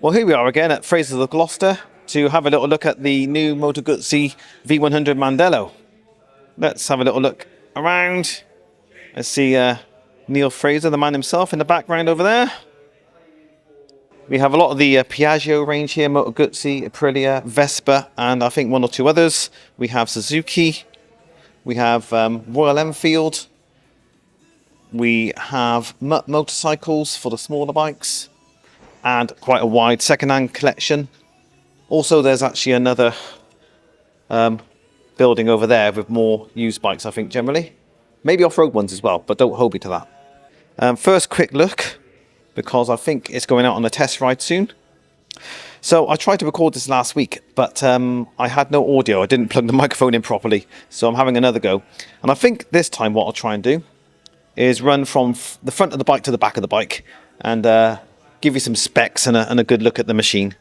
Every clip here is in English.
Well, here we are again at Fraser's of Gloucester to have a little look at the new Moto Guzzi V100 Mandello. Let's have a little look around. Let's see Neil Fraser, the man himself, in the background over there. We have a lot of the Piaggio range here, Moto Guzzi, Aprilia, Vespa, and I think one or two others. We have Suzuki. We have Royal Enfield. We have motorcycles for the smaller bikes. And quite a wide second-hand collection. Also, there's actually another building over there with more used bikes, I think, generally. Maybe off-road ones as well, but don't hold me to that. First quick look, because I think it's going out on a test ride soon. So I tried to record this last week, but I had no audio. I didn't plug the microphone in properly, so I'm having another go. And I think this time what I'll try and do is run from the front of the bike to the back of the bike and give you some specs and a good look at the machine.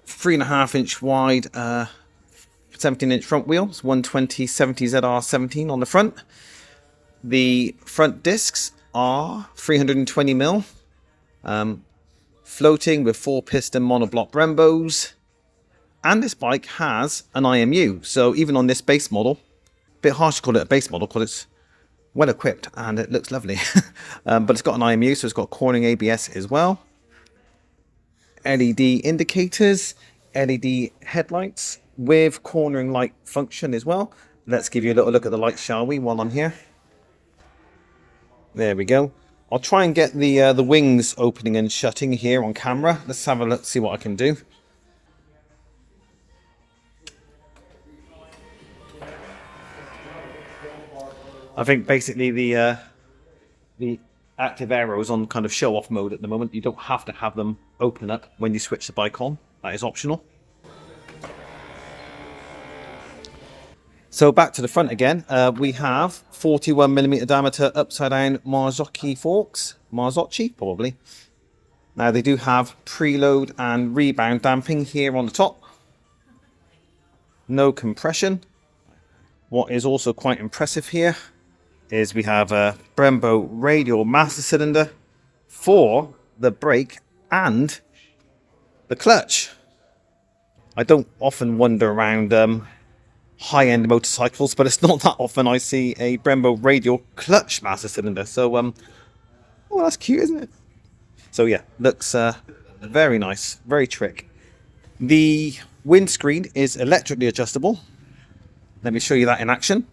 3.5-inch wide, 17-inch front wheels, 120 70 ZR17 on the front. The front discs are 320mm, floating with 4-piston monoblock Brembos. And this bike has an IMU, so even on this base model, a bit harsh to call it a base model because it's well equipped and it looks lovely. But it's got an IMU, so it's got cornering ABS as well. LED indicators, LED headlights with cornering light function as well. Let's give you a little look at the lights, shall we, while I'm here. There we go. I'll try and get the wings opening and shutting here on camera. Let's have a look, see what I can do. I think basically the active aero is on kind of show-off mode at the moment. You don't have to have them open up when you switch the bike on. That is optional. So back to the front again. We have 41mm diameter upside-down Marzocchi forks. Marzocchi, probably. Now they do have preload and rebound damping here on the top. No compression. What is also quite impressive here is we have a Brembo radial master cylinder for the brake and the clutch. I don't often wander around high-end motorcycles, but it's not that often I see a Brembo radial clutch master cylinder. So, oh, that's cute, isn't it? So yeah, looks very nice, very trick. The windscreen is electrically adjustable. Let me show you that in action.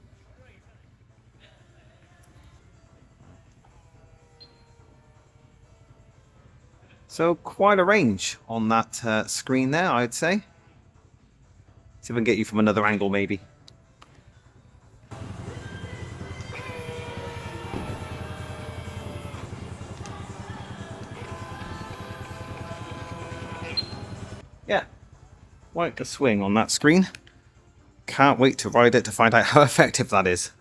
So quite a range on that screen there, I'd say. See if I can get you from another angle, maybe. Yeah, quite a swing on that screen. Can't wait to ride it to find out how effective that is.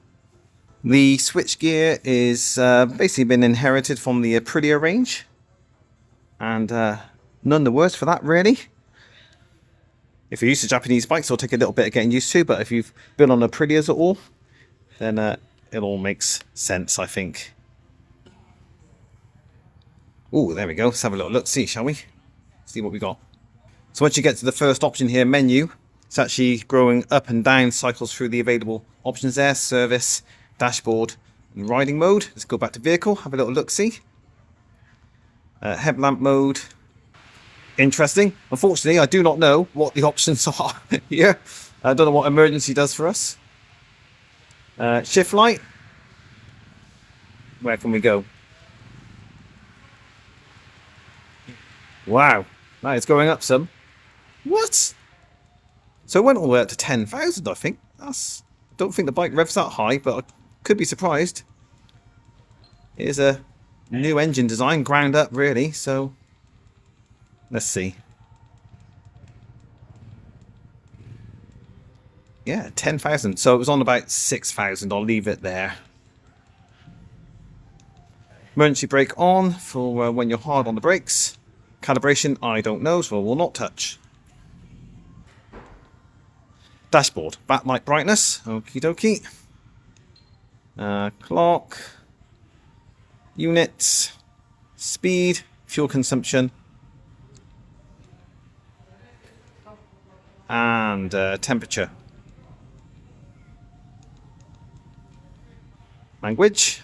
The switchgear is basically been inherited from the Aprilia range. And none the worse for that, really. If you're used to Japanese bikes, it'll take a little bit of getting used to, but if you've been on Aprilias at all, then it all makes sense, I think. Oh, there we go. Let's have a little look, see, shall we? See what we got. So once you get to the first option here, menu, it's actually growing up and down cycles through the available options there, service, dashboard, and riding mode. Let's go back to vehicle, have a little look, see. Headlamp mode. Interesting. Unfortunately, I do not know what the options are here. I don't know what emergency does for us. Shift light. Where can we go? Wow. That is going up some. What? So it went all the way up to 10,000, I think. I don't think the bike revs that high, but I could be surprised. Here's a new engine design, ground up really, so let's see. Yeah, 10,000. So it was on about 6,000. I'll leave it there. Emergency brake on for when you're hard on the brakes. Calibration, I don't know, so I will not touch. Dashboard, backlight brightness, okie dokie. Clock. Units, speed, fuel consumption, and temperature. Language.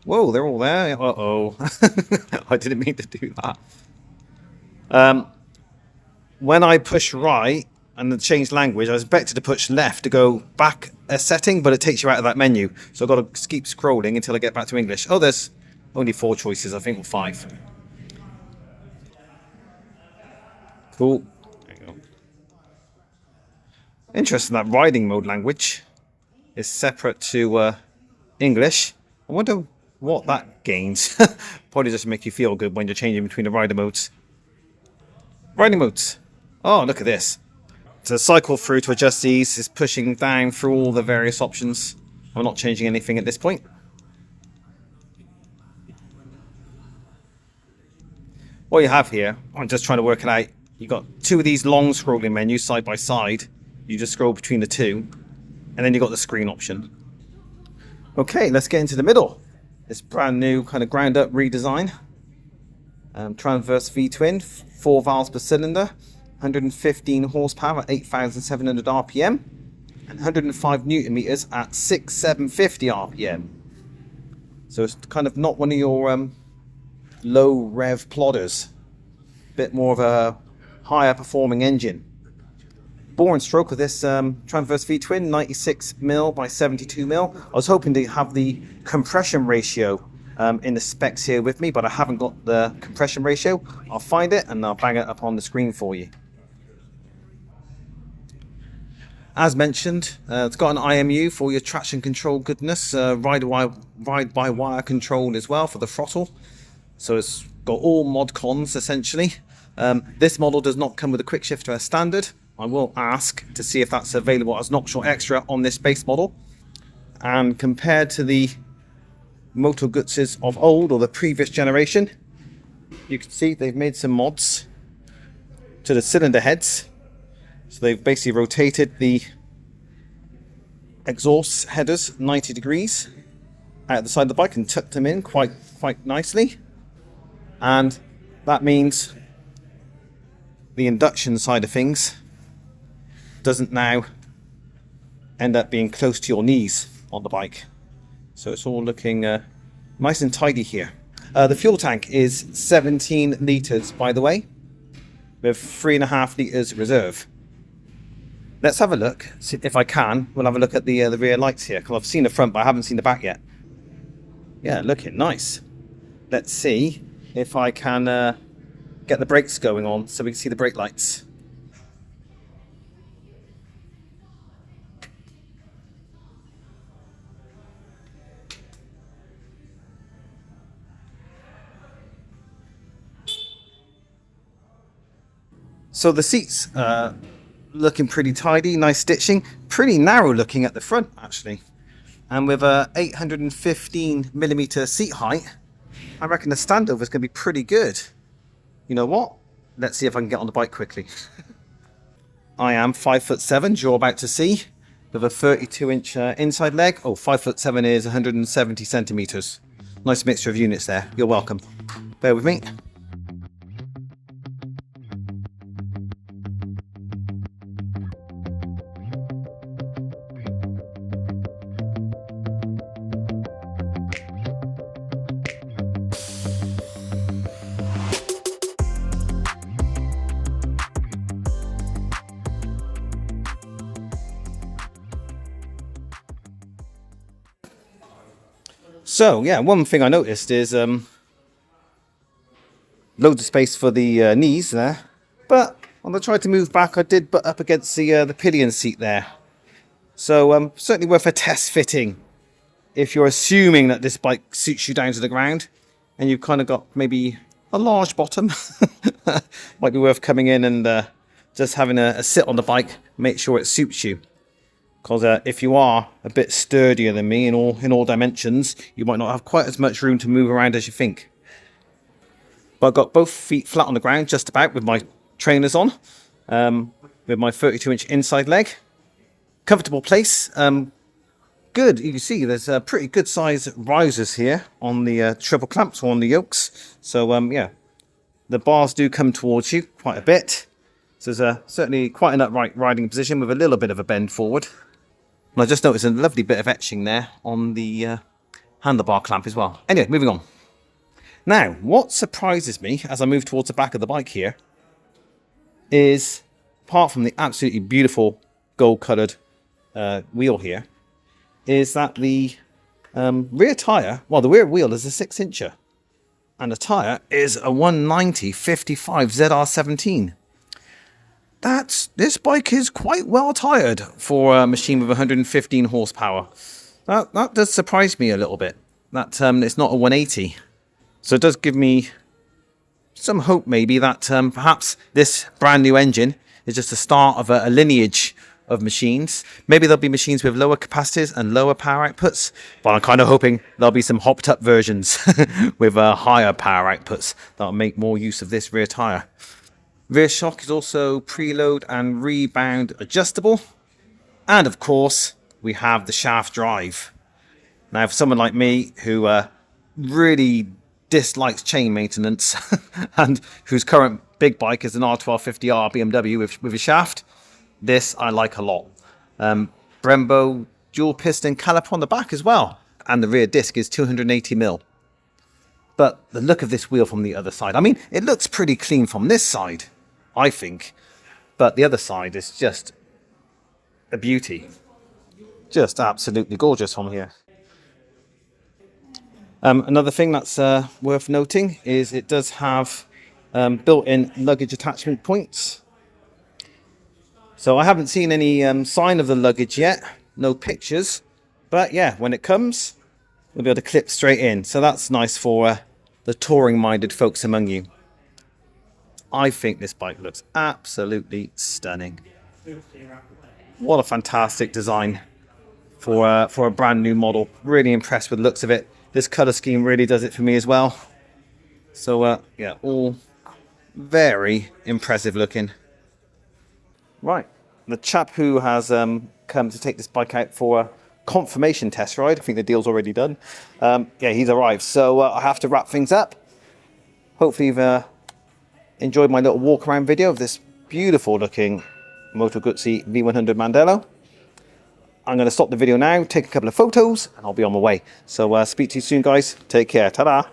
Whoa, they're all there. Uh-oh. I didn't mean to do that. When I push right and then change language, I was expected to push left to go back a setting, but it takes you out of that menu. So I've got to keep scrolling until I get back to English. Oh, there's only 4 choices, I think, or 5. Cool. There you go. Interesting that riding mode language is separate to English. I wonder what that gains. Probably just to make you feel good when you're changing between the rider modes. Riding modes. Oh, look at this. To cycle through to adjust these is pushing down through all the various options. I'm not changing anything at this point. What you have here, I'm just trying to work it out. You've got 2 of these long scrolling menus side by side. You just scroll between the 2. And then you've got the screen option. Okay, let's get into the middle. This brand new kind of ground up redesign. Transverse V-twin, 4 valves per cylinder, 115 horsepower at 8,700 RPM, and 105 newton meters at 6,750 RPM. So it's kind of not one of your low rev plodders. Bit more of a higher performing engine. Bore and stroke of this transverse V-twin, 96mm by 72mm. I was hoping to have the compression ratio in the specs here with me, but I haven't got the compression ratio. I'll find it and I'll bang it up on the screen for you. As mentioned, it's got an IMU for your traction control goodness, ride-by-wire control as well for the throttle. So it's got all mod cons essentially. This model does not come with a quick shifter as standard. I will ask to see if that's available as an optional extra on this base model. And compared to the Moto Guzzis of old, or the previous generation, you can see they've made some mods to the cylinder heads. So they've basically rotated the exhaust headers 90 degrees out the side of the bike and tucked them in quite nicely. And that means the induction side of things doesn't now end up being close to your knees on the bike. So it's all looking nice and tidy here. The fuel tank is 17 litres, by the way, with 3.5 litres reserve. Let's have a look. See if I can, we'll have a look at the rear lights here, because I've seen the front, but I haven't seen the back yet. Yeah, looking nice. Let's see if I can get the brakes going on so we can see the brake lights. So the seats looking pretty tidy, nice stitching, pretty narrow looking at the front actually. And with a 815mm seat height, I reckon the standover is going to be pretty good. You know what? Let's see if I can get on the bike quickly. I am 5'7", you're about to see, with a 32-inch inside leg. Oh, 5'7" is 170 centimeters. Nice mixture of units there. You're welcome. Bear with me. So yeah, one thing I noticed is loads of space for the knees there, but when I tried to move back, I did butt up against the pillion seat there. So certainly worth a test fitting if you're assuming that this bike suits you down to the ground, and you've kind of got maybe a large bottom. Might be worth coming in and just having a sit on the bike, make sure it suits you. Because if you are a bit sturdier than me in all dimensions, you might not have quite as much room to move around as you think. But I've got both feet flat on the ground, just about, with my trainers on, with my 32-inch inside leg. Comfortable place. Good. You can see there's pretty good size risers here on the triple clamps or on the yokes. So yeah, the bars do come towards you quite a bit. So there's certainly quite an upright riding position with a little bit of a bend forward. And I just noticed a lovely bit of etching there on the handlebar clamp as well. Anyway, moving on. Now, what surprises me as I move towards the back of the bike here is, apart from the absolutely beautiful gold-coloured wheel here, is that the rear tyre, well, the rear wheel is a 6-incher, and the tyre is a 190/55 ZR17. This bike is quite well tired for a machine with 115 horsepower. That does surprise me a little bit. That it's not a 180. So it does give me some hope maybe that perhaps this brand new engine is just the start of a lineage of machines. Maybe there'll be machines with lower capacities and lower power outputs, but I'm kind of hoping there'll be some hopped up versions with higher power outputs that'll make more use of this rear tyre. Rear shock is also preload and rebound adjustable. And of course, we have the shaft drive. Now, for someone like me who really dislikes chain maintenance and whose current big bike is an R1250R BMW with a shaft, this I like a lot. Brembo dual piston caliper on the back as well. And the rear disc is 280mm. But the look of this wheel from the other side, I mean, it looks pretty clean from this side, I think. But the other side is just a beauty. Just absolutely gorgeous from here. Another thing that's worth noting is it does have built-in luggage attachment points. So I haven't seen any sign of the luggage yet, no pictures, but yeah, when it comes, we'll be able to clip straight in. So that's nice for the touring-minded folks among you. I think this bike looks absolutely stunning. What a fantastic design for a brand new model. Really impressed with the looks of it. This colour scheme really does it for me as well. So yeah, all very impressive looking. Right, the chap who has come to take this bike out for a confirmation test ride, I think the deal's already done. Yeah, he's arrived. So I have to wrap things up. Hopefully you've enjoyed my little walk around video of this beautiful looking Moto Guzzi V100 Mandello. I'm going to stop the video now, take a couple of photos, and I'll be on my way. So speak to you soon, guys. Take care. Ta-da!